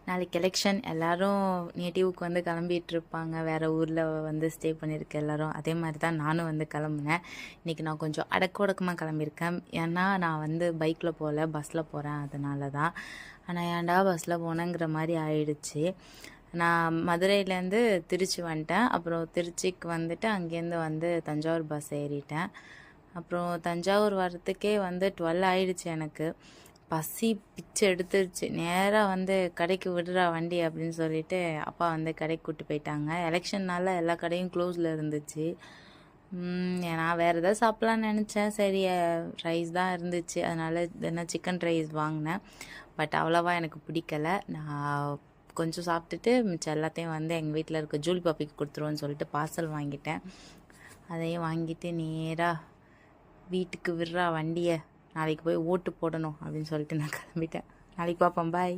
நாளைக்கு எலெக்ஷன், எல்லாரும் நேட்டிவ்க்கு வந்து கிளம்பிட்டுருப்பாங்க. வேறு ஊரில் வந்து ஸ்டே பண்ணியிருக்க எல்லாரும். அதே மாதிரி தான் நானும் வந்து கிளம்புனேன். இன்றைக்கி நான் கொஞ்சம் அடக்க ஒடுக்கமாக கிளம்பியிருக்கேன். ஏன்னா நான் வந்து பைக்கில் போகல, பஸ்ஸில் போகிறேன். அதனால தான். ஆனால் ஏன்டா பஸ்ஸில் போனேங்கிற மாதிரி ஆயிடுச்சு. நான் மதுரையிலேருந்து திருச்சி வந்துட்டேன். அப்புறம் திருச்சிக்கு வந்துட்டு அங்கேருந்து வந்து தஞ்சாவூர் பஸ் ஏறிட்டேன். அப்புறம் தஞ்சாவூர் வர்றதுக்கே வந்து 12 ஆயிடுச்சு எனக்கு. பசி பிச்சை எடுத்துருச்சு. நேராக வந்து கடைக்கு விடுறா வண்டி அப்படின்னு சொல்லிட்டு அப்பா வந்து கடைக்கு கூப்பிட்டு போயிட்டாங்க. எலெக்ஷன்னால எல்லா கடையும் க்ளோஸில் இருந்துச்சு. நான் வேறு எதாவது சாப்பிட்லான்னு நினச்சேன். சரி, ரைஸ் தான் இருந்துச்சு. அதனால் என்ன சிக்கன் ரைஸ் வாங்கினேன். பட் அவ்வளோவா எனக்கு பிடிக்கல. நான் கொஞ்சம் சாப்பிட்டுட்டு மிச்சம் எல்லாத்தையும் வந்து எங்கள் வீட்டில் இருக்க ஜூலி பாப்பிக்கு கொடுத்துருவோன்னு சொல்லிட்டு பார்சல் வாங்கிட்டேன். அதையும் வாங்கிட்டு நேராக வீட்டுக்கு விடுறா வண்டியை, நாளைக்கு போய் ஓட்டு போடணும் அப்படின்னு சொல்லிட்டு நான் கிளம்பிட்டேன். நாளைக்கு பார்ப்போம். பாய்.